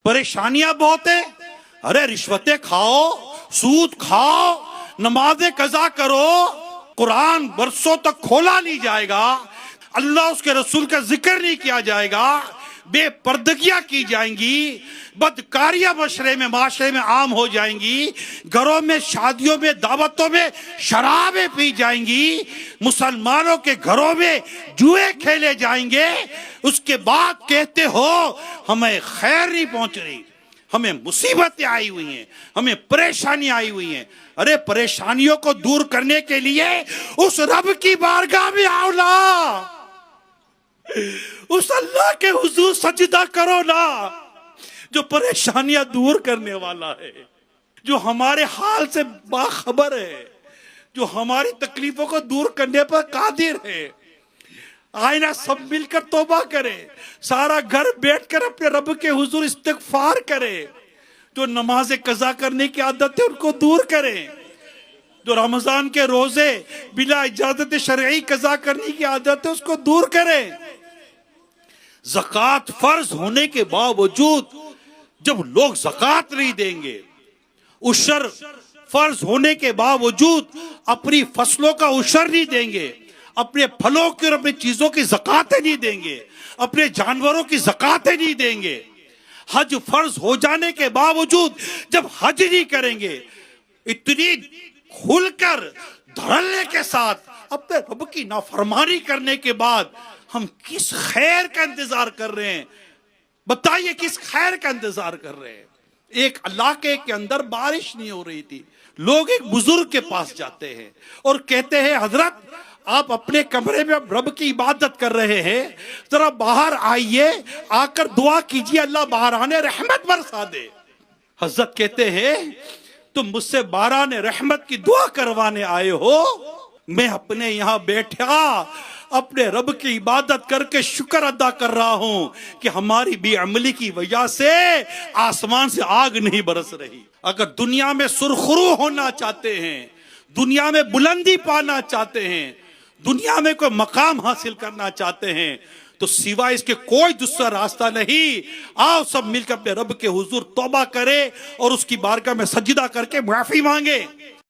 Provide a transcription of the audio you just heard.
پریشانیاں بہت ہیں. ارے رشوتیں کھاؤ، سود کھاؤ، نمازیں قضا کرو، قرآن برسوں تک کھولا نہیں جائے گا، اللہ اس کے رسول کا ذکر نہیں کیا جائے گا، بے پردگیاں کی جائیں گی، بدکاریاں معاشرے میں عام ہو جائیں گی، گھروں میں شادیوں میں دعوتوں میں شرابیں پی جائیں گی، مسلمانوں کے گھروں میں جوئے کھیلے جائیں گے. اس کے بعد کہتے ہو ہمیں خیر نہیں پہنچ رہی، ہمیں مصیبتیں آئی ہوئی ہیں، ہمیں پریشانی آئی ہوئی ہیں. ارے پریشانیوں کو دور کرنے کے لیے اس رب کی بارگاہ میں آؤ نا، اس اللہ کے حضور سجدہ کرو نا، جو پریشانیاں دور کرنے والا ہے، جو ہمارے حال سے باخبر ہے، جو ہماری تکلیفوں کو دور کرنے پر قادر ہے. آئے نا سب مل کر توبہ کرے، سارا گھر بیٹھ کر اپنے رب کے حضور استغفار کرے، جو نماز قضا کرنے کی عادت ہے ان کو دور کریں، جو رمضان کے روزے بلا اجازت شرعی قضا کرنے کی عادت ہے اس کو دور کریں. زکوٰۃ فرض ہونے کے باوجود جب لوگ زکوٰۃ نہیں دیں گے، عشر فرض ہونے کے باوجود اپنی فصلوں کا عشر نہیں دیں گے، اپنے پھلوں کی اور اپنی چیزوں کی زکوٰۃیں نہیں دیں گے، اپنے جانوروں کی زکوٰۃیں نہیں دیں گے، حج فرض ہو جانے کے باوجود جب حج نہیں کریں گے، اتنی کھل کر دھڑلے کے ساتھ اپنے رب کی نافرمانی کرنے کے بعد ہم کس خیر کا انتظار کر رہے ہیں؟ بتائیے کس خیر کا انتظار کر رہے ہیں؟ ایک علاقے کے اندر بارش نہیں ہو رہی تھی، لوگ ایک بزرگ کے پاس جاتے ہیں اور کہتے ہیں حضرت آپ اپنے کمرے میں رب کی عبادت کر رہے ہیں، ذرا باہر آئیے، آ کر دعا کیجئے اللہ باران رحمت برسا دے. حضرت کہتے ہیں تم مجھ سے باران رحمت کی دعا کروانے آئے ہو، میں اپنے یہاں بیٹھا اپنے رب کی عبادت کر کے شکر ادا کر رہا ہوں کہ ہماری بے عملی کی وجہ سے آسمان سے آگ نہیں برس رہی. اگر دنیا میں سرخرو ہونا چاہتے ہیں، دنیا میں بلندی پانا چاہتے ہیں، دنیا میں کوئی مقام حاصل کرنا چاہتے ہیں تو سوائے اس کے کوئی دوسرا راستہ نہیں. آؤ سب مل کر اپنے رب کے حضور توبہ کرے اور اس کی بارگاہ میں سجدہ کر کے معافی مانگے.